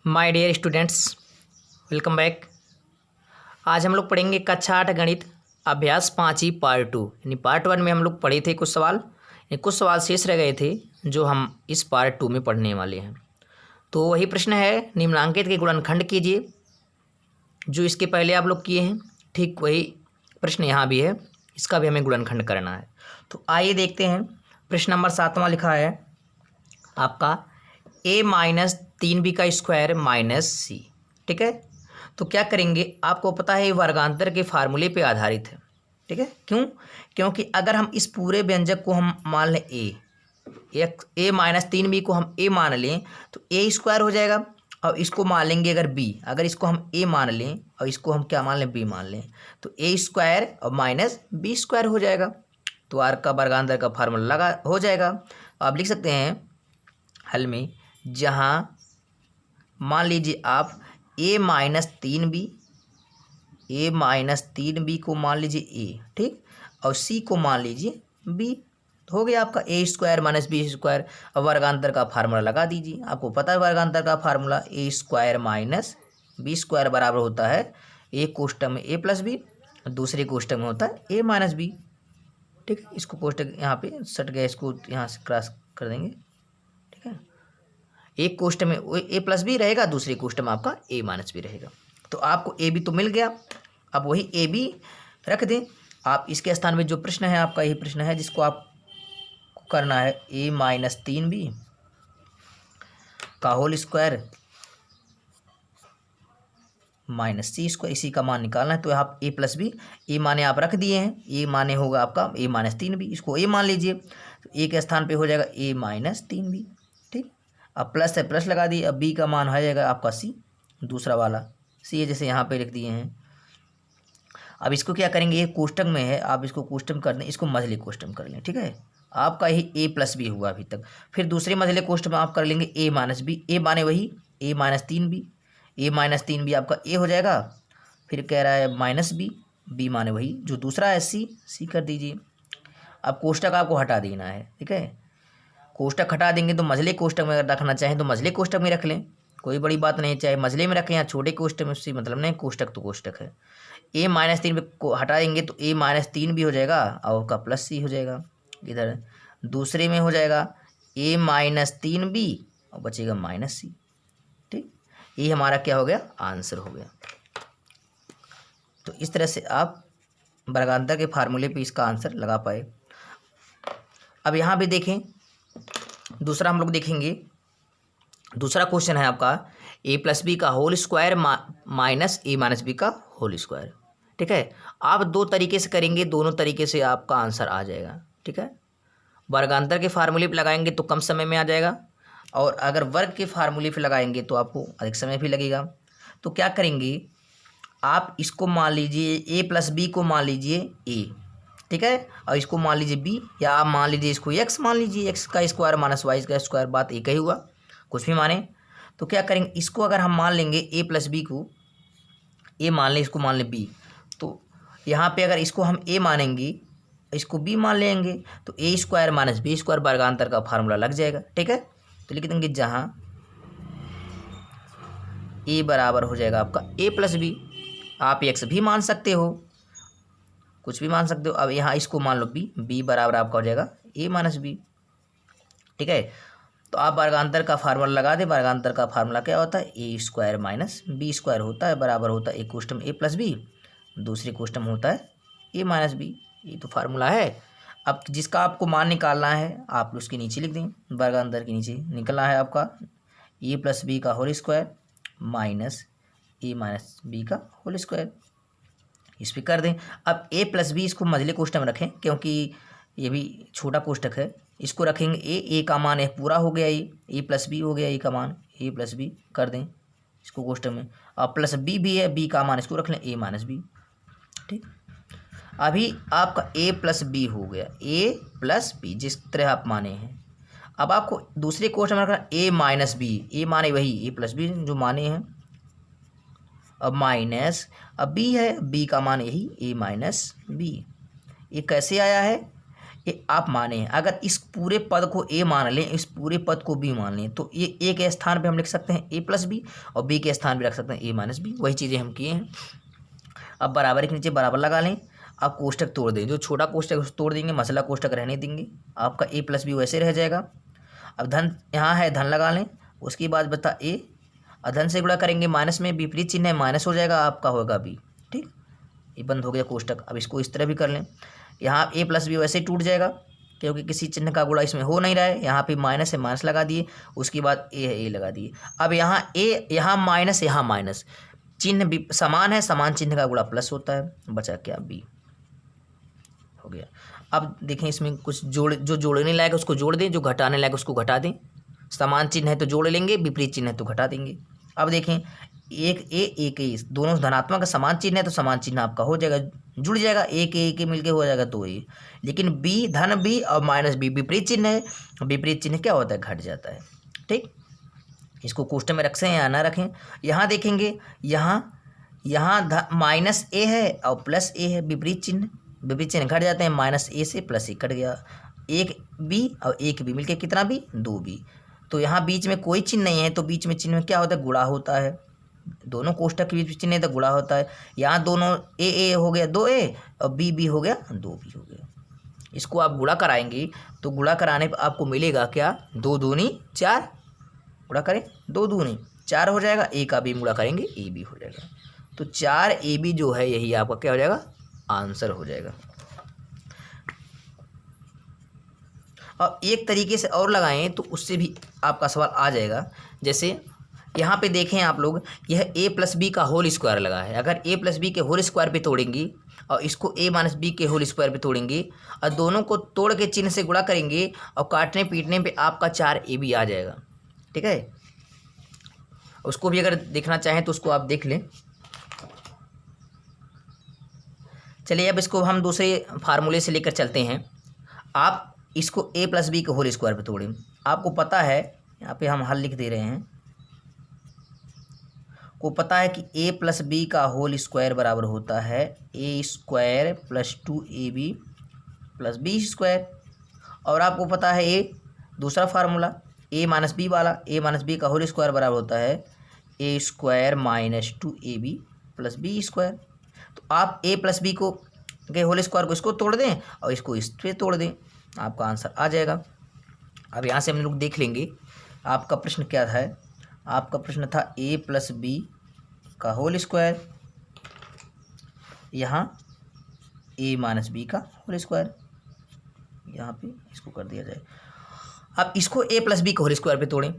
My dear students, welcome back. आज हम लोग पढ़ेंगे कक्षा 8 गणित अभ्यास 5 पार्ट 2। यानी पार्ट 1 में हम लोग पढ़े थे कुछ सवाल, कुछ सवाल शेष रह गए थे जो हम इस पार्ट 2 में पढ़ने वाले हैं। तो वही प्रश्न है, निम्नांकित के गुणनखंड कीजिए जो इसके पहले आप लोग किए हैं। ठीक वही प्रश्न यहाँ भी है, इसका भी हमें गुणनखंड करना है। तो आइए देखते हैं। प्रश्न नंबर 7वां लिखा है आपका a-3b का स्क्वायर माइनस सी। ठीक है, तो क्या करेंगे, आपको पता है ये वर्गांतर के फार्मूले पे आधारित है। ठीक है, क्योंकि अगर हम इस पूरे व्यंजक को हम मान लें a-3b को हम a मान लें तो a स्क्वायर हो जाएगा, और इसको मान लेंगे अगर b, अगर इसको हम a मान लें और इसको हम क्या मान लें, b मान लें, तो a स्क्वायर और माइनस b स्क्वायर हो जाएगा। तो r का वर्गांतर का फार्मूला लगा हो जाएगा। आप लिख सकते हैं हल में, जहाँ मान लीजिए आप a-3b को मान लीजिए a, ठीक, और c को मान लीजिए b। हो गया आपका a square minus B square. अब वर्गांतर का फार्मूला लगा दीजिए। आपको पता है वर्गांतर का formula a square minus B square बराबर होता है एक कोष्टक में a प्लस बी, दूसरे कोष्टक में होता है a माइनस बी। ठीक है, इसको कोष्टक यहाँ पे सट गया, इसको यहाँ से क्रॉस कर देंगे। ठीक है, एक कोष्टक में a प्लस बी रहेगा, दूसरे कोष्टक में आपका a माइनस बी रहेगा। तो आपको a b तो मिल गया, अब वही a b रख दें। आप इसके स्थान में जो प्रश्न है आपका यही प्रश्न है जिसको आपको करना है a-3b का होल स्क्वायर माइनस सी स्क्वायर, इसी का मान निकालना है। तो आप a प्लस बी, a माने आप रख दिए हैं, a माने होगा आपका a-3b, इसको a मान लीजिए। तो a के स्थान पे हो जाएगा a-3b। ठीक, अब प्लस से प्लस लगा दिए। अब b का मान आ जाएगा आपका c, दूसरा वाला c है जैसे यहाँ पे लिख दिए हैं। अब इसको क्या करेंगे, ये कोष्टक में है, आप इसको कोष्टक कर दें, इसको मझले कोष्टक कर लें। ठीक है, आपका यही a प्लस बी हुआ अभी तक। फिर दूसरे मझले कोष्टक में आप कर लेंगे a माइनस बी, a माने वही a-3b, a-3b आपका a हो जाएगा। फिर कह रहा है माइनस बी, b माने वही जो दूसरा है c कर दीजिए। अब कोष्टक आपको हटा देना है। ठीक है, कोष्टक हटा देंगे तो मझले कोष्टक में अगर रखना चाहें तो मझले कोष्टक में रख लें, कोई बड़ी बात नहीं, चाहे मझले में रखें या छोटे कोष्टक में, उससे मतलब नहीं, कोष्टक तो कोष्टक है। a-3b को हटा देंगे तो a-3b हो जाएगा और का प्लस c हो जाएगा। इधर दूसरे में हो जाएगा a-3b और बचेगा माइनस c। ठीक, ये हमारा क्या हो गया, आंसर हो गया। तो इस तरह से आप वर्गांतर के फार्मूले पे इसका आंसर लगा पाए। अब यहाँ पे देखें, दूसरा हम लोग देखेंगे। दूसरा क्वेश्चन है आपका a प्लस बी का होल स्क्वायर माइनस a माइनस बी का होल स्क्वायर। ठीक है, आप दो तरीके से करेंगे, दोनों तरीके से आपका आंसर आ जाएगा। ठीक है, वर्गांतर के फार्मूले पे लगाएंगे तो कम समय में आ जाएगा, और अगर वर्ग के फार्मूले पे लगाएंगे तो आपको अधिक समय भी लगेगा। तो क्या करेंगे, आप इसको मान लीजिए a प्लस बी को मान लीजिए a, ठीक है, और इसको मान लीजिए b, या आप मान लीजिए इसको x मान लीजिए, x का स्क्वायर माइनस y का स्क्वायर, बात एक ही हुआ, कुछ भी माने। तो क्या करेंगे, इसको अगर हम मान लेंगे a प्लस बी को a मान लें, इसको मान लें b, तो यहाँ पे अगर इसको हम a मानेंगे, इसको b मान लेंगे, तो a square minus B square वर्गांतर का फार्मूला लग जाएगा। ठीक है, तो लिख देंगे जहाँ a बराबर हो जाएगा आपका a प्लस बी, आप x भी मान सकते हो, कुछ भी मान सकते हो। अब यहाँ इसको मान लो b बराबर आपका हो जाएगा a माइनस बी। ठीक है, तो आप वर्गांतर का फार्मूला लगा दें। वर्गांतर का फार्मूला क्या होता है, a square minus B square होता है, बराबर होता है एक कोष्टक में a प्लस बी, दूसरे कोष्टक में होता है a माइनस बी। ये तो फार्मूला है। अब जिसका आपको मान निकालना है आप उसके नीचे लिख दें, वर्गांतर के नीचे निकलना है आपका a प्लस बी का होल स्क्वायर माइनस a माइनस बी का होल स्क्वायर, इस पर कर दें। अब a प्लस बी इसको मझले कोष्टक में रखें क्योंकि ये भी छोटा कोष्टक है, इसको रखेंगे a का मान है पूरा हो गया, ये a प्लस बी हो गया, a का मान a प्लस बी कर दें इसको कोष्टक में, और प्लस b भी है, b का मान इसको रख लें a माइनस बी। ठीक, अभी आपका a प्लस बी हो गया, a प्लस बी जिस तरह आप माने हैं। अब आपको दूसरे कोष्टक में रखना a माइनस बी, a माने वही a प्लस बी जो माने हैं, अब माइनस, अब b है, b का मान यही a माइनस बी। ये कैसे आया है, ये आप माने, अगर इस पूरे पद को ए मान लें, इस पूरे पद को बी मान लें, तो ये ए के स्थान पे हम लिख सकते हैं ए प्लस बी और बी के स्थान पे रख सकते हैं ए माइनस बी। वही चीज़ें हम किए हैं। अब बराबर के नीचे बराबर लगा लें। अब कोष्टक तोड़ दें, जो छोटा कोष्टक है उसको तोड़ देंगे, मसला कोष्टक रहने देंगे, आपका ए प्लस बी वैसे रह जाएगा। अब धन यहाँ है, धन लगा लें, उसके बाद बता ए, धन से गुणा करेंगे माइनस में, विपरीत चिन्ह है माइनस हो जाएगा, आपका होगा बी। ठीक, ये बंद हो गया कोष्टक। अब इसको इस तरह भी कर लें, यहाँ ए प्लस बी वैसे ही टूट जाएगा क्योंकि किसी चिन्ह का गुणा इसमें हो नहीं रहा है। यहाँ पे माइनस है, माइनस लगा दिए, उसके बाद ए है, ए लगा दिए। अब यहाँ ए, यहाँ माइनस, चिन्ह भी समान है, समान चिन्ह का गुणा प्लस होता है, बचा क्या बी हो गया। अब देखें इसमें कुछ जो जोड़ने लायक उसको जोड़ दें, जो घटाने लायक उसको घटा दें। समान चिन्ह है तो जोड़ लेंगे, विपरीत चिन्ह है तो घटा देंगे। अब देखें एक ए एक ए, दोनों धनात्मक समान चिन्ह है तो समान चिन्ह आपका हो जाएगा, जुड़ जाएगा, एक ए मिलके हो जाएगा तो ए। लेकिन बी, धन बी और माइनस बी विपरीत चिन्ह है, विपरीत चिन्ह क्या होता है, घट जाता है। ठीक, इसको कोष्टक में रखें या ना रखें। यहाँ देखेंगे, यहाँ माइनस ए है और प्लस ए है, विपरीत चिन्ह घट जाते हैं, माइनस ए से प्लस ए कट गया, एक बी और एक बी मिलके कितना बी, दो बी। तो यहाँ बीच में कोई चिन्ह नहीं है तो बीच में चिन्ह में क्या होता है, गुणा होता है। दोनों कोष्टक के बीच में चिन्ह है तो गुणा होता है। यहाँ दोनों ए हो गया 2a और बी हो गया 2b हो गया। इसको आप गुणा कराएंगे तो गुणा कराने पर आपको मिलेगा क्या, 2 दूनी 4, गुणा करें 2 दूनी 4 हो जाएगा, ए का बी गुणा करेंगे ए बी हो जाएगा। तो 4ab जो है यही आपका क्या हो जाएगा, आंसर हो जाएगा। और एक तरीके से और लगाएं तो उससे भी आपका सवाल आ जाएगा। जैसे यहाँ पे देखें आप लोग, यह ए प्लस बी का होल स्क्वायर लगा है। अगर ए प्लस बी के होल स्क्वायर पे तोड़ेंगे और इसको ए माइनस बी के होल स्क्वायर पे तोड़ेंगे और दोनों को तोड़ के चिन्ह से गुणा करेंगे और काटने पीटने पे आपका 4ab आ जाएगा। ठीक है, उसको भी अगर देखना चाहें तो उसको आप देख लें। चलिए अब इसको हम दूसरे फार्मूले से लेकर चलते हैं। आप इसको ए प्लस बी के होल स्क्वायर पे तोड़ें। आपको पता है, यहाँ पे हम हल लिख दे रहे हैं, को पता है कि ए प्लस बी का होल स्क्वायर बराबर होता है A square plus 2ab plus B square. और आपको पता है ए दूसरा फार्मूला ए माइनस बी वाला, ए माइनस बी का होल स्क्वायर बराबर होता है A square minus 2ab plus B square. तो आप ए प्लस बी को के होल स्क्वायर को इसको तोड़ दें और इसको इस पे तोड़ दें, आपका आंसर आ जाएगा। अब यहाँ से हम लोग देख लेंगे आपका प्रश्न क्या था। आपका प्रश्न था ए प्लस बी का होल स्क्वायर, यहाँ ए माइनस बी का होल स्क्वायर, यहाँ पे इसको कर दिया जाए। अब इसको ए प्लस बी के होल स्क्वायर पे तोड़ें।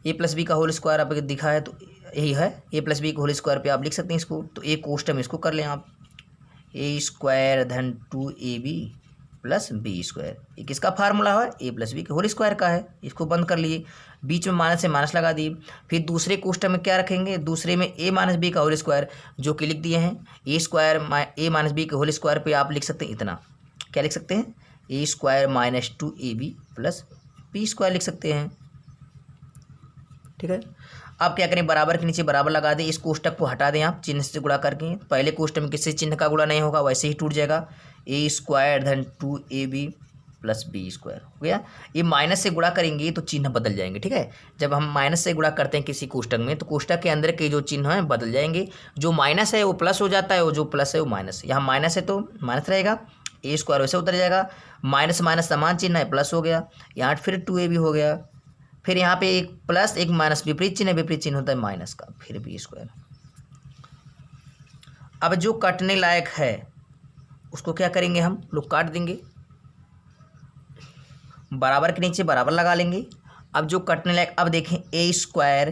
ए प्लस बी का होल स्क्वायर आप दिखा है तो यही है, ए प्लस बी के होल स्क्वायर पे आप लिख सकते हैं इसको। तो ए कोष्टक में इसको कर लें आप, ए स्क्वायर धन 2ab प्लस बी स्क्वायर। ये किसका फार्मूला है, ए प्लस बी के होल स्क्वायर का है। इसको बंद कर लिए, बीच में माइनस से माइनस लगा दिए। फिर दूसरे कोष्टक में क्या रखेंगे, दूसरे में ए माइनस बी का होल स्क्वायर जो कि लिख दिए हैं, A square A minus B के होल स्क्वायर पे आप लिख सकते हैं इतना, क्या लिख सकते हैं, A square minus 2ab plus B square लिख सकते हैं। ठीक है, आप क्या करें, बराबर के नीचे बराबर लगा दें, इस कोष्टक को हटा दें आप चिन्ह से गुणा करके। पहले कोष्टक में किसी चिन्ह का गुणा नहीं होगा, वैसे ही टूट जाएगा, ए स्क्वायर धन 2ab प्लस बी स्क्वायर हो गया। ये माइनस से गुणा करेंगे तो चिन्ह बदल जाएंगे। ठीक है, जब हम माइनस से गुणा करते हैं किसी कोष्टक में तो कोष्टक के अंदर के जो चिन्ह हैं बदल जाएंगे, जो माइनस है वो प्लस हो जाता है, वो जो प्लस है वो माइनस। यहाँ माइनस है तो माइनस रहेगा, ए स्क्वायर वैसे उतर जाएगा, माइनस माइनस समान चिन्ह है प्लस हो गया, यहाँ फिर 2ab हो गया, फिर यहाँ पे एक प्लस एक माइनस विपरीत चिन्ह है, विपरीत चिन्ह होता है माइनस का, फिर बी स्क्वायर। अब जो काटने लायक है उसको क्या करेंगे, हम लोग काट देंगे, बराबर के नीचे बराबर लगा लेंगे। अब जो कटने लायक, अब देखें ए स्क्वायर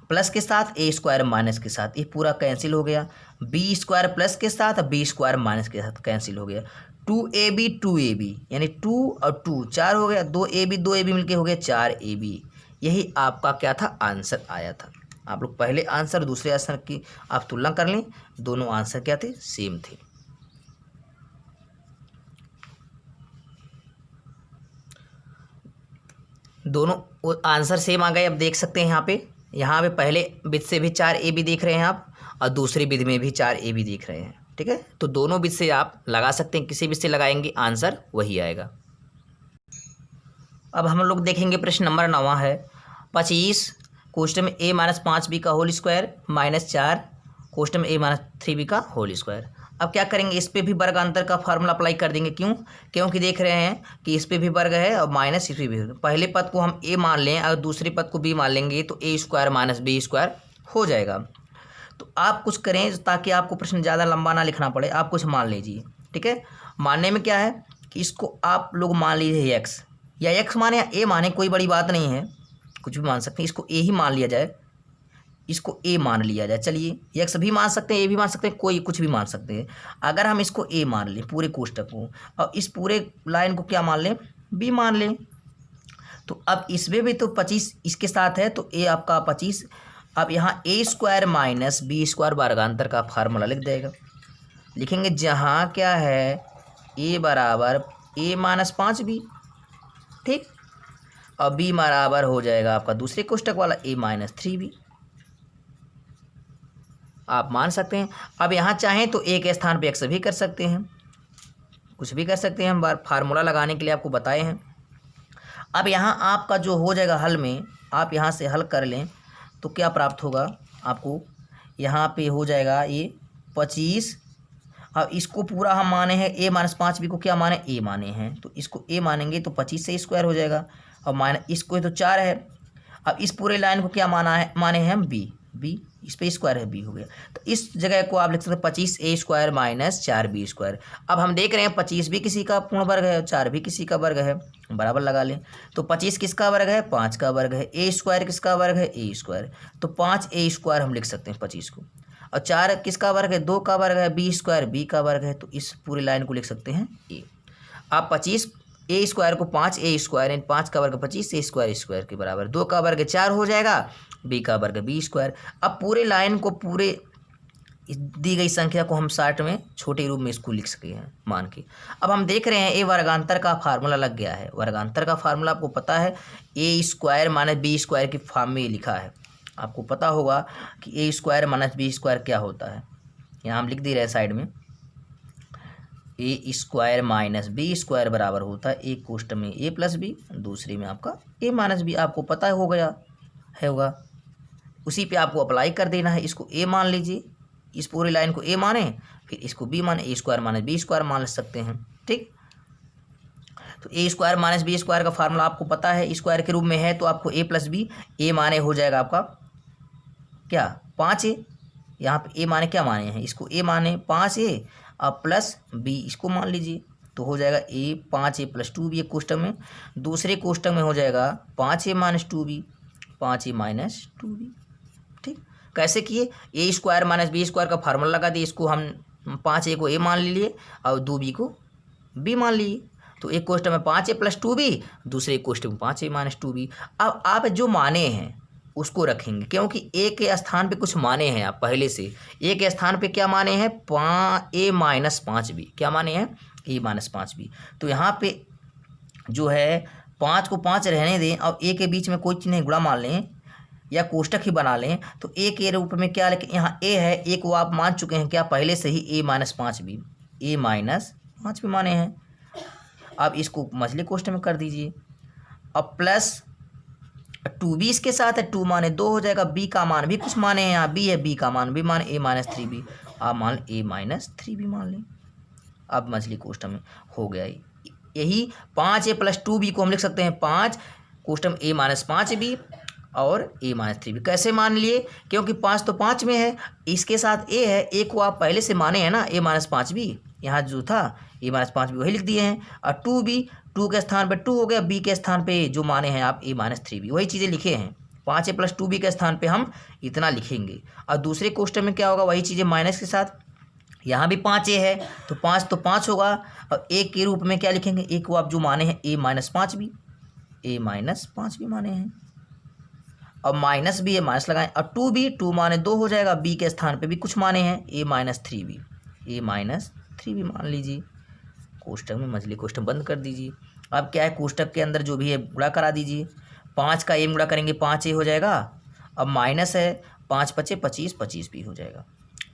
प्लस के साथ ए स्क्वायर माइनस के साथ ये पूरा कैंसिल हो गया, बी स्क्वायर प्लस के साथ बी स्क्वायर माइनस के साथ कैंसिल हो गया, 2ab यानी 2 और 2 4 हो गया, 2ab मिलके हो गया 4ab। यही आपका क्या था, आंसर आया था। आप लोग पहले आंसर दूसरे आंसर की आप तुलना कर लें, दोनों आंसर क्या थे, सेम थे। दोनों आंसर सेम आ गए। अब देख सकते हैं यहाँ पे पहले विध से भी 4ab देख रहे हैं आप और दूसरी विध में भी 4ab देख रहे हैं। ठीक है, तो दोनों विध से आप लगा सकते हैं, किसी विध से लगाएंगे आंसर वही आएगा। अब हम लोग देखेंगे प्रश्न नंबर 9 है 25 क्वेश्चन में a माइनस 5b का होल स्क्वायर माइनस 4 क्वेश्चन में a माइनस 3b का होल स्क्वायर। अब क्या करेंगे, इस पे भी वर्गांतर का फार्मूला अप्लाई कर देंगे। क्यों? क्योंकि देख रहे हैं कि इस पे भी वर्ग है और माइनस इस पे भी। पहले पद को हम a मान लें और दूसरे पद को b मान लेंगे तो a square minus b square हो जाएगा। तो आप कुछ करें ताकि आपको प्रश्न ज़्यादा लंबा ना लिखना पड़े, आप कुछ मान लीजिए। ठीक है, मानने में क्या है कि इसको आप लोग मान लीजिए एक्स, या एक्स माने या ए माने, कोई बड़ी बात नहीं है, कुछ भी मान सकते हैं। इसको ए ही मान लिया जाए, इसको ए मान लिया जाए। चलिए एक्स भी मान सकते हैं, ए भी मान सकते हैं, कोई कुछ भी मान सकते हैं। अगर हम इसको ए मान लें पूरे कोष्टक को और इस पूरे लाइन को क्या मान लें, बी मान लें, तो अब इसमें भी तो 25 इसके साथ है तो ए आपका 25। अब यहाँ ए स्क्वायर माइनस बी स्क्वायर वर्गांतर का फार्मूला लिख देगा, लिखेंगे जहाँ क्या है ए बराबर ए माइनस 5b, ठीक, और बी बराबर हो जाएगा आपका दूसरे कोष्टक वाला ए माइनस 3b। आप मान सकते हैं। अब यहाँ चाहें तो ए के स्थान पे एक्स भी कर सकते हैं, कुछ भी कर सकते हैं, हम बार फार्मूला लगाने के लिए आपको बताए हैं। अब यहाँ आपका जो हो जाएगा हल में, आप यहाँ से हल कर लें तो क्या प्राप्त होगा आपको, यहाँ पे हो जाएगा ये 25। अब इसको पूरा हम माने हैं ए माइनस 5b को क्या माने, ए माने हैं, तो इसको ए मानेंगे तो 25 से स्क्वायर हो जाएगा और माइनस इसको तो 4 है। अब इस पूरे लाइन को क्या माना है, माने हैं हम बी, इस पे स्क्वायर है बी हो गया। तो इस जगह को आप लिख सकते हैं 25 ए स्क्वायर माइनस 4b स्क्वायर। अब हम देख रहे हैं 25 भी किसी का पूर्ण वर्ग है और 4 भी किसी का वर्ग है, बराबर लगा लें। तो 25 किसका वर्ग है, 5 का वर्ग है। ए स्क्वायर किसका वर्ग है, ए स्क्वायर, तो 5 ए स्क्वायर हम लिख सकते हैं 25 को। और 4 किसका वर्ग है, 2 का वर्ग है, बी स्क्वायर बी का वर्ग है, तो इस पूरी लाइन को लिख सकते हैं ए। आप 25 ए स्क्वायर को 5 ए स्क्वायर यानी 5 का वर्ग 25 ए स्क्वायर स्क्वायर के बराबर, 2 का वर्ग 4 हो जाएगा, बी का वर्ग बी स्क्वायर। अब पूरे लाइन को पूरे दी गई संख्या को हम 60 में छोटे रूप में इसको लिख सके हैं मान के। अब हम देख रहे हैं ए वर्गांतर का फार्मूला लग गया है। वर्गांतर का फार्मूला आपको पता है, A square minus B square की फॉर्म में लिखा है। आपको पता होगा कि ए स्क्वायर माइनस बी स्क्वायर क्या होता है, यहाँ हम लिख दे रहे हैं साइड में, ए स्क्वायर माइनस बी स्क्वायर बराबर होता है एक कोष्टक में ए प्लस बी, दूसरे में आपका ए माइनस बी। आपको पता हो गया है होगा, उसी पे आपको अप्लाई कर देना है। इसको ए मान लीजिए, इस पूरी लाइन को ए माने, फिर इसको बी माने, ए स्क्वायर माइनस बी स्क्वायर मान सकते हैं, ठीक। तो ए स्क्वायर माइनस बी स्क्वायर का फार्मूला आपको पता है, स्क्वायर के रूप में है तो आपको ए प्लस बी, ए माने हो जाएगा आपका क्या 5a, यहाँ पे ए माने क्या माने हैं, इसको ए माने 5a अब प्लस बी इसको मान लीजिए, तो हो जाएगा ए 5a प्लस 2b एक कोष्टक में, दूसरे कोष्टक में हो जाएगा 5a minus 2b, 5a minus 2b, ठीक। कैसे किए, ए स्क्वायर माइनस बी स्क्वायर का फार्मूला लगा दिए, इसको हम 5a को ए मान लिए और 2b को b मान लिए, तो एक कोष्टक में 5a प्लस 2b, दूसरे कोष्टक में 5a माइनस 2b। अब आप जो माने हैं उसको रखेंगे, क्योंकि ए के स्थान पे कुछ माने हैं आप पहले से। ए के स्थान पे क्या माने हैं, ए माइनस 5b, क्या माने हैं, ए माइनस 5b। तो यहाँ पे जो है 5 को 5 रहने दें और ए के बीच में कोई चीज़ नहीं, गुणा मान लें या कोष्टक ही बना लें, तो ए के रूप में क्या लिखें, यहाँ ए है, ए को आप मान चुके हैं क्या पहले से ही, ए माइनस 5b, ए माइनस 5b माने हैं। अब इसको मछली कोष्टक में कर दीजिए, अब प्लस 2b इसके साथ है, 2 माने 2 हो जाएगा, b का मान भी कुछ माने हैं, यहाँ b है, b का मान भी माने a माइनस 3b, आप मान a माइनस 3b मान लें। अब मछली कोष्टक में हो गया यही 5a प्लस 2b को हम लिख सकते हैं 5 कोष्टक a माइनस 5b और a माइनस 3b। कैसे मान लिए, क्योंकि 5 तो 5 में है, इसके साथ a है, a को आप पहले से माने हैं ना, a माइनस 5b, यहाँ जो था a माइनस 5b वही लिख दिए हैं, और 2b 2 के स्थान पे 2 हो गया, b के स्थान पे जो माने हैं आप a माइनस 3b, वही चीज़ें लिखे हैं। 5a प्लस 2b के स्थान पे हम इतना लिखेंगे, और दूसरे कोष्टक में क्या होगा, वही चीज़ें माइनस के साथ, यहाँ भी 5a है तो 5 तो 5 होगा, और a के रूप में क्या लिखेंगे, a को आप जो माने हैं a minus 5b, a minus 5b माने हैं, और माइनस भी है, माइनस लगाएं, और 2b 2 माने 2 हो जाएगा, b के स्थान पे भी कुछ माने हैं, a minus 3b, a minus 3b मान लीजिए। कोष्टक में मछली कोष्टक बंद कर दीजिए। अब क्या है, कोष्टक के अंदर जो भी है गुणा करा दीजिए, 5 का a गुणा करेंगे 5a हो जाएगा, अब माइनस है 5 पचे 25, 25 भी हो जाएगा,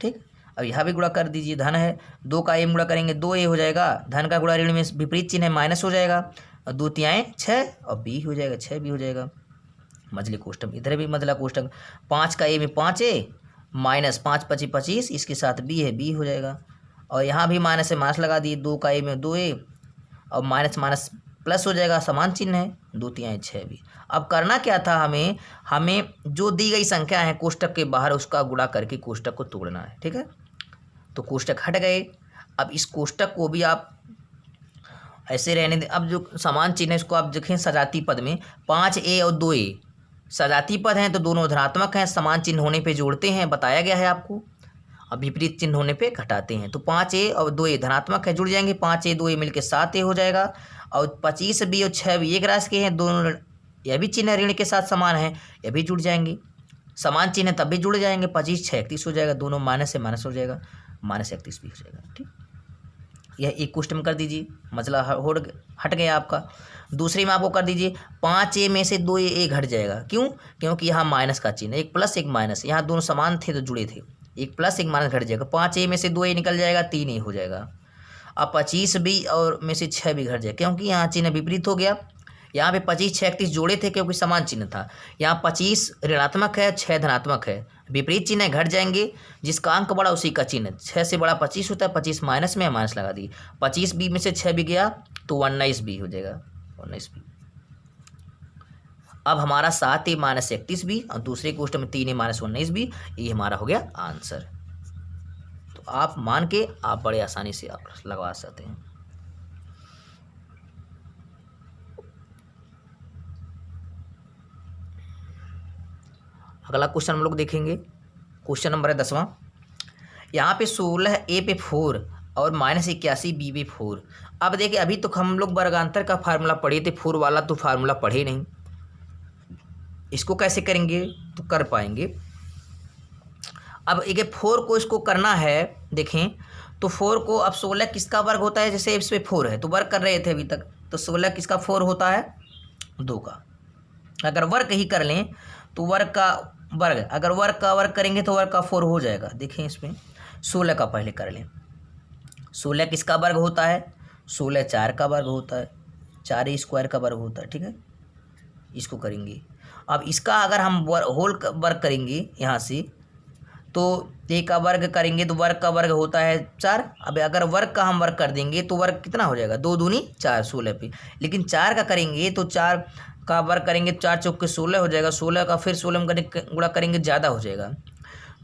ठीक। अब यहाँ भी गुणा कर दीजिए, धन है 2 का a गुणा करेंगे 2a हो जाएगा, धन का गुणा ऋण में विपरीत चिन्ह है माइनस हो जाएगा, और 2 तिहाई 6 और बी हो जाएगा, 6 भी हो जाएगा। मझले कोष्टक, इधर भी मझला कोष्टक, 5 का ए में 5a माइनस 5 25 25, इसके साथ बी है, बी हो जाएगा। और यहाँ भी माइनस से माइनस लगा दिए, 2 का ए में 2a और माइनस माइनस प्लस हो जाएगा, समान चिन्ह है, 2 तिहाई 6 भी। अब करना क्या था, हमें जो दी गई संख्या है कोष्टक के बाहर उसका गुणा करके कोष्टक को तोड़ना है। ठीक है, तो कोष्टक हट गए। अब इस कोष्टक को भी आप ऐसे रहने दें। अब जो समान चिन्ह है इसको आप देखें सजाती पद में, 5a और 2a सजाती पद हैं तो दोनों धनात्मक हैं, समान चिन्ह होने पे जोड़ते हैं, बताया गया है आपको। अब विपरीत चिन्ह होने पे घटाते हैं, तो 5a और 2a धनात्मक है, जुड़ जाएंगे, 5a 2a मिलकर 7a हो जाएगा। और 25b और 6b एक राशि के हैं, दोनों यह भी चिन्ह ऋण के साथ समान है, यह भी जुड़ जाएंगे, समान चिन्ह तब भी जुड़ जाएंगे, 25 6 31 हो जाएगा, दोनों माइनस से माइनस हो जाएगा, माइनस 31 भी हो जाएगा। ठीक, यह एक क्वेश्चन में कर दीजिए, मसला हट गया आपका। दूसरे में आपको कर दीजिए 5a में से 2a घट जाएगा, क्यों? क्योंकि यहाँ माइनस का चिन्ह, एक प्लस एक माइनस, यहाँ दोनों समान थे तो जुड़े थे, एक प्लस एक माइनस घट जाएगा, 5a में से 2a निकल जाएगा, 3a हो जाएगा। अब 25b और में से 6 भी घट जाएगा, क्योंकि यहाँ चिन्ह विपरीत हो गया। यहाँ पे 25 6 31 जोड़े थे क्योंकि समान चिन्ह था, यहाँ 25 ऋणात्मक है, 6 धनात्मक है, विपरीत चिन्ह घट जाएंगे, जिसका अंक बड़ा उसी का चिन्ह, 6 से बड़ा 25 होता है, 25 माइनस में माइनस लगा दी, 25b में से 6 भी गया तो 19b हो जाएगा, 19b। अब हमारा 7a माइनस 31b और दूसरे क्वेश्चन में 3a माइनस 19b, ये हमारा हो गया आंसर। तो आप मान के आप बड़े आसानी से आप लगवा सकते हैं। अगला क्वेश्चन हम लोग देखेंगे, क्वेश्चन नंबर है 10वां। यहाँ पे 16a पे 4 और माइनस 81b पे 4। अब देखिए अभी तो हम लोग वर्गांतर का फार्मूला पढ़े थे, 4 वाला तो फार्मूला पढ़े नहीं, इसको कैसे करेंगे तो कर पाएंगे। अब एक 4 को इसको करना है, देखें तो 4 को, अब 16 किसका वर्ग होता है, जैसे इस पे 4 है तो वर्ग कर रहे थे अभी तक, तो 16 किसका 4 होता है, 2 का। अगर वर्ग ही कर लें तो वर्ग का वर्ग, अगर वर्ग का वर्ग करेंगे तो वर्ग का 4 हो जाएगा। देखें इसमें 16 का पहले कर लें, 16 किसका वर्ग होता है, 16 4 का वर्ग होता है, 4 स्क्वायर का वर्ग होता है। ठीक है, इसको करेंगे। अब इसका अगर हम होल वर्ग करेंगे यहाँ से, तो a का वर्ग करेंगे तो वर्ग का वर्ग होता है 4। अब अगर वर्ग का हम वर्ग कर देंगे तो वर्ग कितना हो जाएगा, 2 दूनी 4 16 पे, लेकिन 4 का करेंगे तो 4 का वर्ग करेंगे, 4 चौक के 16 हो जाएगा, 16 का फिर 16 में गुणा करेंगे, ज़्यादा हो जाएगा।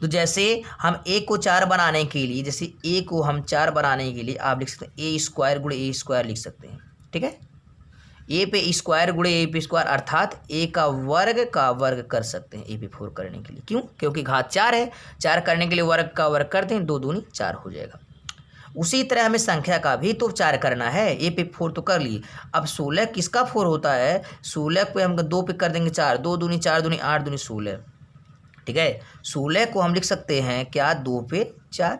तो जैसे हम a को 4 बनाने के लिए, जैसे a को हम 4 बनाने के लिए आप लिख सकते हैं a स्क्वायर गुणे a स्क्वायर लिख सकते हैं। ठीक है, a पे स्क्वायर गुणे a पे स्क्वायर, अर्थात a का वर्ग कर सकते हैं a पे 4 करने के लिए। क्यों? क्योंकि घात 4 है, 4 करने के लिए वर्ग का वर्ग करते हैं, 2 दूनी 4 हो जाएगा। उसी तरह हमें संख्या का भी तो 4 करना है, a पे 4 तो कर लिए। अब 16 किसका 4 होता है, 16 पे हम 2 पे कर देंगे 4, 2 दूनी 4 दूनी 8 दूनी 16। ठीक है, 16 को हम लिख सकते हैं क्या, 2 पे 4।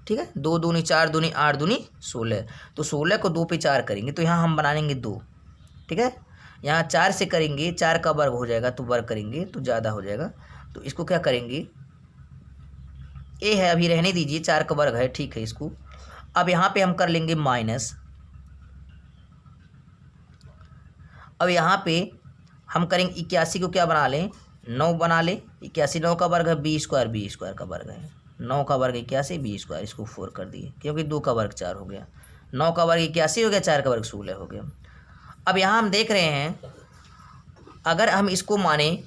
ठीक है, 2 दूनी 4 दूनी 8 दूनी 16, तो 16 को 2 पे 4 करेंगे तो यहाँ हम बनाएंगे 2। ठीक है, यहाँ 4 से करेंगे, 4 का वर्ग हो जाएगा तो वर्ग करेंगे तो ज़्यादा हो जाएगा, तो इसको क्या करेंगे, a है अभी रहने दीजिए, 4 का वर्ग है, ठीक है इसको। अब यहाँ पे हम कर लेंगे माइनस, अब यहाँ पे हम करेंगे 81 को क्या बना लें, 9 बना लें, 81 9 का वर्ग है, b स्क्वायर का वर्ग है, 9 का वर्ग 81 b स्क्वायर, इसको 4 कर दिए क्योंकि 2 का वर्ग 4 हो गया, 9 का वर्ग 81 हो गया, 4 का वर्ग 16 हो गया। अब यहाँ हम देख रहे हैं अगर हम इसको माने,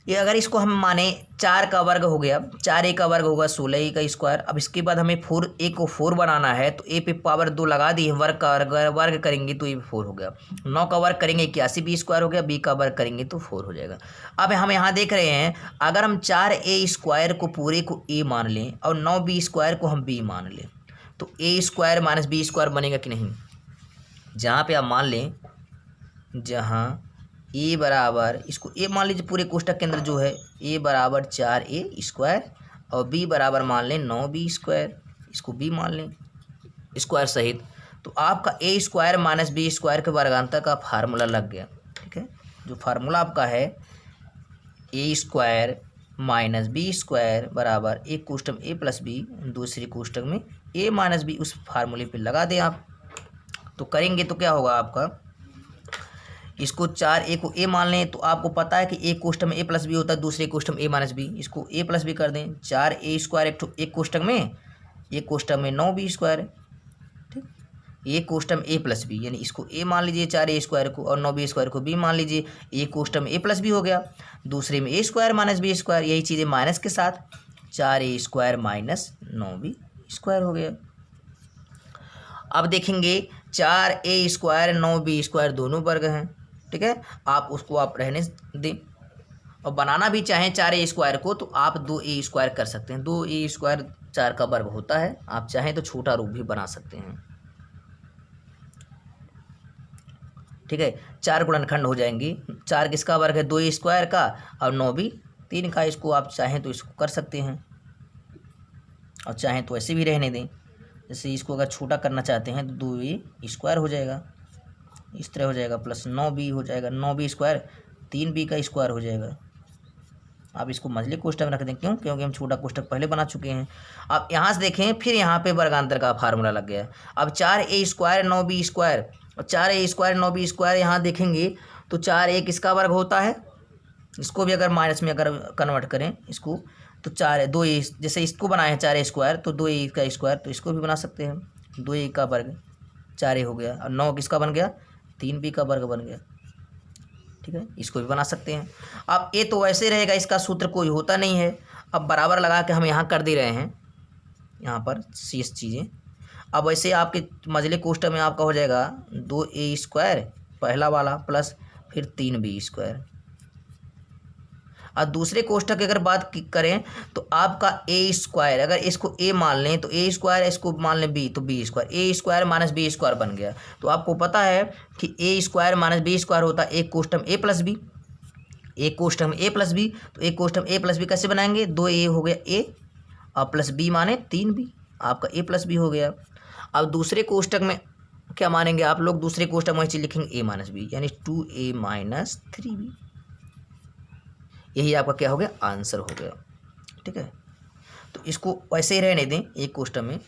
ये अगर इसको हम माने 4 का वर्ग हो गया, 4a का वर्ग होगा 16a का स्क्वायर। अब इसके बाद हमें 4a को 4 बनाना है तो a पे पावर 2 लगा दी, वर्ग का वर्ग करेंगे तो ये 4 हो गया, 9 का वर्ग करेंगे 81 b स्क्वायर हो गया, b का वर्ग करेंगे तो 4 हो जाएगा। अब हम यहाँ देख रहे हैं अगर हम 4a स्क्वायर को पूरे को a मान लें और 9b स्क्वायर को हम b मान लें तो a square minus b square बनेगा कि नहीं। जहाँ पे आप मान लें, जहाँ a बराबर, इसको a मान लीजिए पूरे कोष्टक के अंदर जो है, a बराबर 4a स्क्वायर और b बराबर मान लें 9b स्क्वायर, इसको b मान लें स्क्वायर सहित, तो आपका a square minus b square के वर्गांतर का फार्मूला लग गया। ठीक है, जो फार्मूला आपका है a square minus B square बराबर एक कोष्टक ए प्लस बी, दूसरी कोष्टक में ए माइनस बी, उस फार्मूले पे लगा दें आप। तो करेंगे तो क्या होगा आपका, इसको 4a को a मान लें, तो आपको पता है कि एक कोष्टक में a प्लस बी होता है, दूसरे कोष्टक में a माइनस बी, इसको a प्लस बी कर दें। 4a स्क्वायर एक कोष्टक में, एक कोष्टक में 9b स्क्वायर है, ठीक। एक कोष्टक में a प्लस बी, यानी इसको a मान लीजिए 4a स्क्वायर को, और 9b स्क्वायर को b मान लीजिए। एक कोष्टक में a प्लस बी हो गया, दूसरे में a square minus b square, यही चीज़ें माइनस के साथ 4a square minus 9b square हो गया। अब देखेंगे 4a स्क्वायर 9b स्क्वायर दोनों वर्ग हैं, ठीक है। आप उसको आप रहने दें, और बनाना भी चाहें 4a स्क्वायर को तो आप 2a स्क्वायर कर सकते हैं। 2a स्क्वायर 4 का वर्ग होता है, आप चाहें तो छोटा रूप भी बना सकते हैं, ठीक है। 4 गुणनखंड हो जाएंगी। 4 किसका वर्ग है, 2a स्क्वायर का, और 9b 3 का। इसको आप चाहें तो इसको कर सकते हैं, और चाहें तो ऐसे भी रहने दें। जैसे इसको अगर छोटा करना चाहते हैं तो 2a स्क्वायर हो जाएगा, इस तरह हो जाएगा, प्लस 9b हो जाएगा, 9b स्क्वायर 3b का स्क्वायर हो जाएगा। आप इसको मझले कोष्टक में रख दें, क्यों, क्योंकि हम छोटा कोष्टक पहले बना चुके हैं। आप यहाँ से देखें, फिर यहाँ पे वर्गांतर का फार्मूला लग गया। अब 4a स्क्वायर 9b स्क्वायर, और 4a स्क्वायर 9b स्क्वायर यहाँ देखेंगे तो 4a किसका वर्ग होता है, इसको भी अगर माइनस में अगर कन्वर्ट करें इसको, तो 2a, जैसे इसको बनाए हैं 4a स्क्वायर, तो 2a का स्क्वायर, तो इसको भी बना सकते हैं। 2a का वर्ग 4a हो गया, और 9 किसका बन गया, 3b का वर्ग बन गया, ठीक है। इसको भी बना सकते हैं। अब ए तो वैसे रहेगा, इसका सूत्र कोई होता नहीं है। अब बराबर लगा के हम यहाँ कर दे रहे हैं, यहाँ पर शेष चीज़ें। अब वैसे आपके मझले कोष्टक में आपका हो जाएगा 2a स्क्वायर पहला वाला, प्लस फिर 3b स्क्वायर। और दूसरे कोष्टक की अगर बात करें तो आपका ए स्क्वायर, अगर इसको ए मान लें तो ए स्क्वायर, इसको मान लें बी तो बी स्क्वायर, ए स्क्वायर माइनस बी स्क्वायर बन गया। तो आपको पता है कि ए स्क्वायर माइनस बी स्क्वायर होता है एक कोष्टक ए प्लस बी, एक कोष्टक में ए प्लस बी। तो एक कोष्टक ए प्लस बी कैसे बनाएंगे, 2a हो गया ए, और प्लस बी माने 3b, आपका ए प्लस बी हो गया। अब दूसरे कोष्टक में क्या मानेंगे आप लोग, दूसरे कोष्टक में चीज लिखेंगे ए माइनस बी, यानी 2a माइनस 3b। यही आपका क्या हो गया, आंसर हो गया, ठीक है। तो इसको वैसे ही रहने दें एक कोष्टक में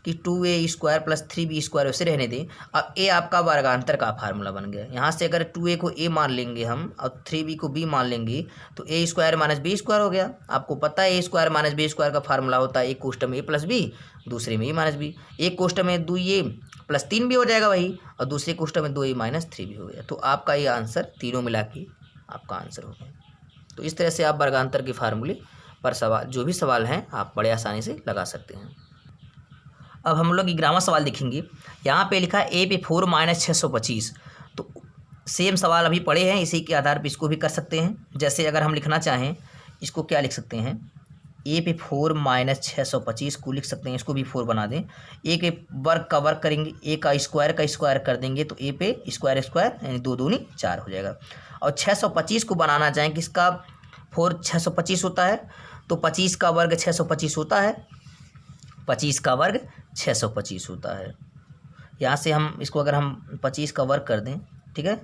कि 2a square plus 3b square वैसे रहने दें। अब ए आपका वर्गांतर का फार्मूला बन गया। यहाँ से अगर 2a को a मान लेंगे हम, और 3b को b मान लेंगे, तो a square minus b square हो गया। आपको पता है a square minus b square का फार्मूला होता है एक कोष्टक में a प्लस b, दूसरे में a माइनस b। एक कोष्टक में 2a प्लस 3b हो जाएगा वही, और दूसरे कोष्टक में 2a माइनस 3b हो गया। तो आपका ये आंसर तीनों मिला के आपका आंसर हो गया। तो इस तरह से आप वर्गांतर के फार्मूले पर सवाल, जो भी सवाल हैं, आप बड़े आसानी से लगा सकते हैं। अब हम लोग 11वां सवाल देखेंगे। यहाँ पे लिखा है ए पे 4 माइनस 625। तो सेम सवाल अभी पढ़े हैं, इसी के आधार पर इसको भी कर सकते हैं। जैसे अगर हम लिखना चाहें, इसको क्या लिख सकते हैं, ए पे 4 माइनस 625 को लिख सकते हैं, इसको भी 4 बना दें। ए के वर्ग का वर्ग करेंगे, ए का स्क्वायर कर देंगे, तो ए पे स्क्वायर स्क्वायर यानी 2 दूनी 4 हो जाएगा। और 625 को बनाना चाहें, किसका 4 625 होता है, तो 25 का वर्ग 625 होता है, 25 का वर्ग 625 होता है। यहाँ से हम इसको अगर हम 25 का वर्ग कर दें, ठीक है,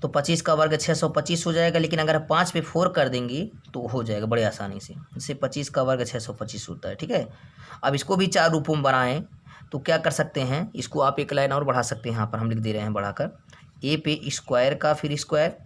तो 25 का वर्ग 625 हो जाएगा। लेकिन अगर 5 पे 4 कर देंगे तो हो जाएगा बड़े आसानी से। जैसे 25 का वर्ग 625 होता है, ठीक है। अब इसको भी 4 रूपों में बनाएं तो क्या कर सकते हैं, इसको आप एक लाइन और बढ़ा सकते हैं। यहाँ पर हम लिख दे रहे हैं बढ़ाकर, ए पे स्क्वायर का फिर स्क्वायर,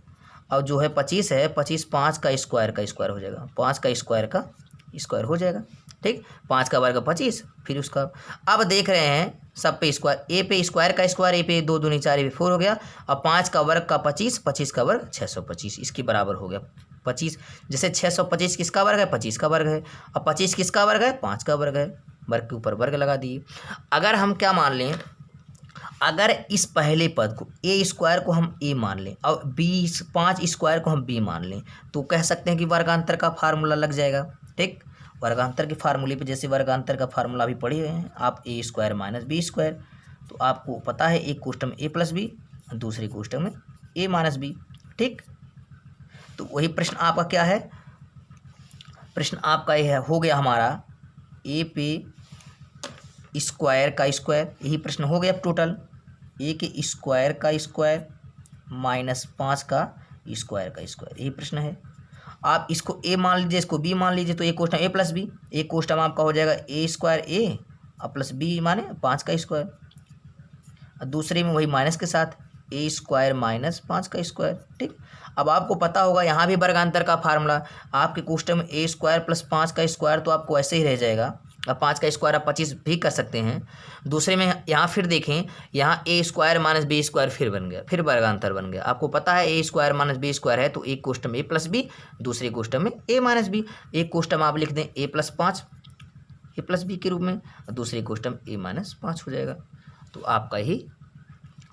और जो है 25 है, 25 5 का स्क्वायर हो जाएगा, 5 का स्क्वायर हो जाएगा, ठीक। 5 का वर्ग 25, फिर उसका। अब देख रहे हैं सब पे स्क्वायर, ए पे स्क्वायर का स्क्वायर, ए पे 2 दूनी 4, ए पे 4 हो गया, और 5 का वर्ग का 25, 25 का वर्ग 625, इसके बराबर हो गया 25। जैसे 625 किसका वर्ग है, 25 का वर्ग है, और 25 किसका वर्ग है, 5 का वर्ग है, वर्ग के ऊपर वर्ग लगा दिए। अगर हम क्या मान लें, अगर इस पहले पद को ए स्क्वायर को हम ए मान लें और 5 स्क्वायर को हम बी मान लें, तो कह सकते हैं कि वर्गांतर का फार्मूला लग जाएगा, ठीक। वर्गांतर के फार्मूले पे, जैसे वर्गांतर का फार्मूला भी पढ़े हुए हैं आप, ए स्क्वायर माइनस बी स्क्वायर। तो आपको पता है एक कोष्टक में ए प्लस बी, दूसरे कोष्टक में ए माइनस बी, ठीक। तो वही प्रश्न आपका क्या है, प्रश्न आपका यह हो गया हमारा ए पे स्क्वायर का स्क्वायर, यही प्रश्न हो गया टोटल। ए के स्क्वायर का स्क्वायर माइनस 5 का स्क्वायर, यही प्रश्न है। आप इसको ए मान लीजिए, इसको बी मान लीजिए, तो एक कोष्टक ए प्लस बी, एक कोष्टक आपका हो जाएगा ए स्क्वायर ए और प्लस बी माने 5 का स्क्वायर, दूसरे में वही माइनस के साथ ए स्क्वायर माइनस 5 का स्क्वायर। ठीक, अब आपको पता होगा यहाँ भी वर्गांतर का फार्मूला, आपके कोष्टक में ए स्क्वायर प्लस 5 का स्क्वायर तो आपको ऐसे ही रह जाएगा, अब 5 का स्क्वायर आप 25 भी कर सकते हैं। दूसरे में यहाँ फिर देखें, यहाँ ए स्क्वायर माइनस बी स्क्वायर फिर बन गया, फिर वर्गांतर बन गया। आपको पता है A square minus B square है, तो एक कोष्टक में ए प्लस बी, दूसरे कोष्टक में ए माइनस बी। एक कोष्टक में आप लिख दें ए प्लस 5 ए प्लस बी के रूप में, और दूसरे कोष्टक में ए माइनस 5 हो जाएगा। तो आपका यही,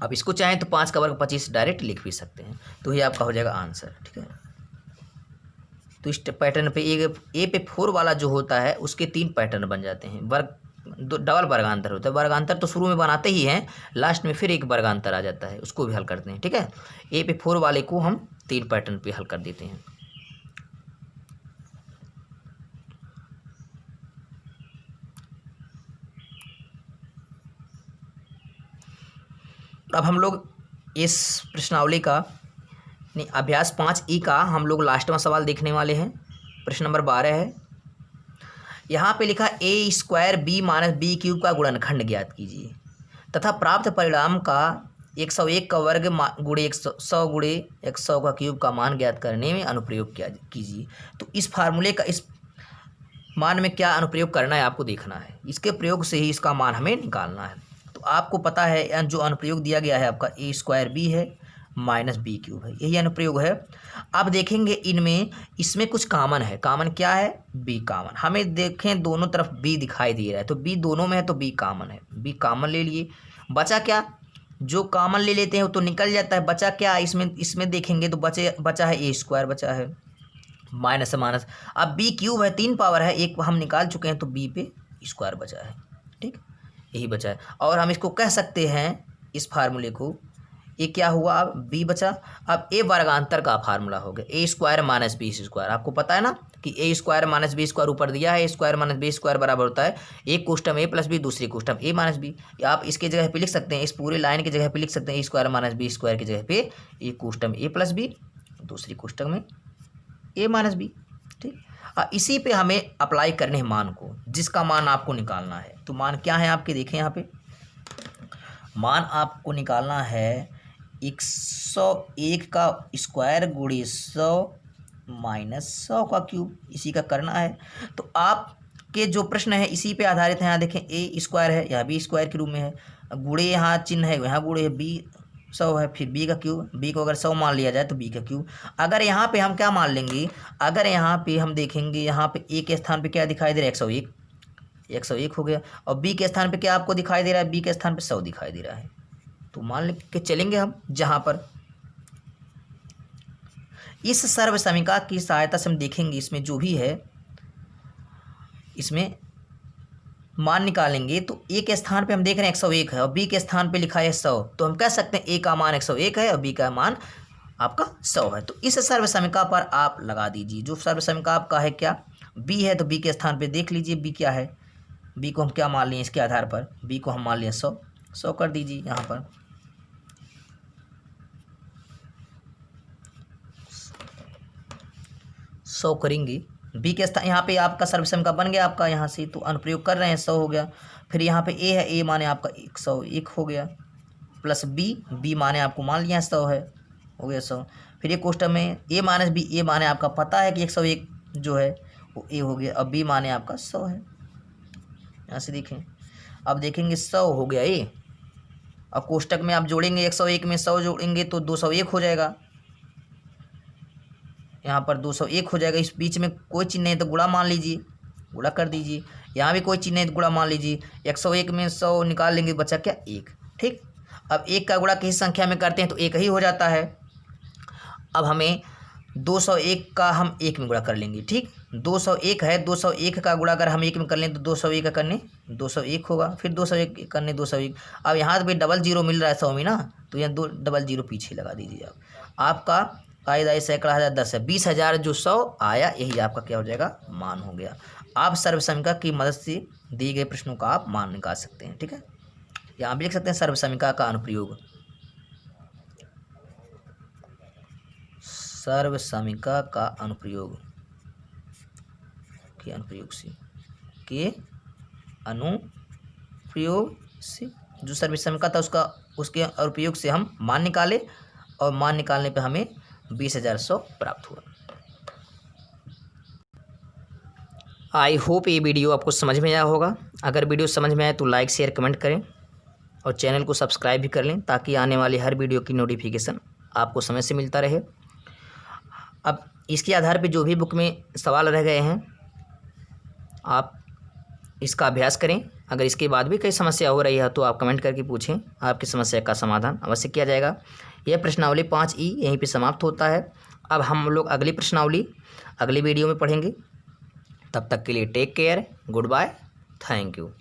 आप इसको चाहें तो 5 का वर्ग 25 डायरेक्ट लिख भी सकते हैं, तो ये आपका हो जाएगा आंसर। ठीक है, तो इस पैटर्न पे ए पे 4 वाला जो होता है उसके 3 पैटर्न बन जाते हैं। डबल वर्गांतर होता है, वर्गांतर तो शुरू में बनाते ही हैं, लास्ट में फिर एक वर्गांतर आ जाता है, उसको भी हल करते हैं। ठीक है, ए पे 4 वाले को हम 3 पैटर्न पे हल कर देते हैं। अब हम लोग इस प्रश्नावली का नहीं, अभ्यास 5E का हम लोग लास्ट में सवाल देखने वाले हैं। प्रश्न नंबर 12 है, यहाँ पे लिखा A square B minus B cube का गुणनखंड ज्ञात कीजिए तथा प्राप्त परिणाम का 101 का वर्ग गुणे 100 गुणे 100 का क्यूब का मान ज्ञात करने में अनुप्रयोग कीजिए। तो इस फार्मूले का इस मान में क्या अनुप्रयोग करना है आपको देखना है, इसके प्रयोग से ही इसका मान हमें निकालना है। तो आपको पता है जो अनुप्रयोग दिया गया है आपका ए स्क्वायर बी है माइनस बी क्यूब है, यही अनुप्रयोग है। अब देखेंगे इनमें, इसमें कुछ कॉमन है, कॉमन क्या है, बी कॉमन। हमें देखें दोनों तरफ बी दिखाई दे रहा है, तो बी दोनों में है तो बी कॉमन है, बी कॉमन ले लिए। बचा क्या, जो कॉमन ले लेते हैं वो तो निकल जाता है, बचा क्या इसमें देखेंगे तो बचा है ए स्क्वायर बचा है, माइनस माइनस। अब बी क्यूब है, 3 पावर है, एक हम निकाल चुके हैं, तो बी पे स्क्वायर बचा है। ठीक, यही बचा है। और हम इसको कह सकते हैं, इस फार्मूले को, ये क्या हुआ, अब बी बचा। अब ए वर्गांतर का फार्मूला हो गया ए स्क्वायर माइनस बी स्क्वायर। आपको पता है ना कि ए स्क्वायर माइनस बी स्क्वायर ऊपर दिया है, A square minus B square बराबर होता है एक कोष्टक ए प्लस बी, दूसरी कोष्टक ए माइनस बी। आप इसके जगह पे लिख सकते हैं, इस पूरे लाइन की जगह पे लिख सकते हैं A square minus B square की जगह पे एक कोष्टक ए प्लस बी, दूसरी कोष्टक में ए माइनस बी। ठीक, इसी पे हमें अप्लाई करने हैं मान को, जिसका मान आपको निकालना है। तो मान क्या है आपके, देखें यहाँ पे मान आपको निकालना है 101 का स्क्वायर गुणे 100 माइनस 100 का क्यूब, इसी का करना है। तो आपके जो प्रश्न है इसी पे आधारित है। यहाँ देखें ए स्क्वायर है, यहाँ बी स्क्वायर के रूप में है, गुणे यहाँ चिन्ह है, यहाँ गुणे है, बी 100 है, फिर बी का क्यूब, बी को अगर 100 मान लिया जाए तो बी का क्यूब। अगर यहाँ पे हम क्या मान लेंगे, अगर यहाँ पे हम देखेंगे, यहाँ पे ए के स्थान पे क्या दिखाई दे रहा है 101, 101 हो गया, और बी के स्थान पे क्या आपको दिखाई दे रहा है, बी के स्थान पे 100 दिखाई दे रहा है। तो मान के चलेंगे हम, जहाँ पर इस सर्व समीकरण की सहायता से हम देखेंगे, इसमें जो भी है इसमें मान निकालेंगे। तो ए के स्थान पे हम देख रहे हैं 101 है और बी के स्थान पे लिखा है 100, तो हम कह सकते हैं ए का मान 101 है और बी का मान आपका 100 है। तो इस सर्व समीकरण पर आप लगा दीजिए, जो सर्व समीकरण आपका है क्या, बी है, तो बी के स्थान पे देख लीजिए बी क्या है, बी को हम क्या मान लिए, इसके आधार पर बी को हम मान लिए 100 कर दीजिए। यहाँ पर 100 करेंगे, बी के स्थान यहाँ पे आपका सर्वसम का बन गया आपका, यहाँ से तो अनुप्रयोग कर रहे हैं 100 हो गया। फिर यहाँ पे ए है, ए माने आपका 101 हो गया, प्लस बी माने आपको मान लिया 100 है, हो गया 100। फिर एक कोष्टक में ए माइनस बी, ए माने आपका पता है कि 101 जो है वो ए हो गया, अब बी माने आपका 100 है। यहाँ से देखें, अब देखेंगे 100 हो गया ए, अब कोष्टक में आप जोड़ेंगे 101 में 100 जोड़ेंगे तो 201 हो जाएगा, यहाँ पर 201 हो जाएगा। इस बीच में कोई चिन्ह नहीं तो गुणा मान लीजिए, गुणा कर दीजिए। यहाँ भी कोई चिन्ह नहीं तो गुणा मान लीजिए। 101 में 100 निकाल लेंगे, बचा क्या 1। ठीक, अब 1 का गुणा किसी संख्या में करते हैं तो 1 ही हो जाता है। अब हमें 201 का हम 1 में गुणा कर लेंगे। ठीक, 201 है, 201 का गुणा अगर हम 1 में कर लें तो 201 का करने 201 होगा, फिर 201 करने 201। अब यहाँ भी डबल जीरो मिल रहा है 100 में ना, तो यहाँ 2 डबल जीरो पीछे लगा दीजिए आप। आपका कायदा सैकड़ा हज़ार 10 है, 20,000 जो 100 आया, यही आपका क्या हो जाएगा, मान हो गया। आप सर्वसमीकरण की मदद से दिए गए प्रश्नों का आप मान निकाल सकते हैं। ठीक है, यहाँ भी लिख सकते हैं सर्वसमीकरण का अनुप्रयोग, सर्वसमिका का अनुप्रयोग के अनुप्रयोग से जो सर्वसमिका था उसके अनुप्रयोग से हम मान निकाले और मान निकालने पे हमें 20,100 प्राप्त हुआ। आई होप ये वीडियो आपको समझ में आया होगा। अगर वीडियो समझ में आए तो लाइक शेयर कमेंट करें और चैनल को सब्सक्राइब भी कर लें ताकि आने वाली हर वीडियो की नोटिफिकेशन आपको समय से मिलता रहे। अब इसके आधार पे जो भी बुक में सवाल रह गए हैं आप इसका अभ्यास करें। अगर इसके बाद भी कोई समस्या हो रही है तो आप कमेंट करके पूछें, आपकी समस्या का समाधान अवश्य किया जाएगा। यह प्रश्नावली 5E यहीं पे समाप्त होता है। अब हम लोग अगली प्रश्नावली अगली वीडियो में पढ़ेंगे। तब तक के लिए take care, good bye, thank you.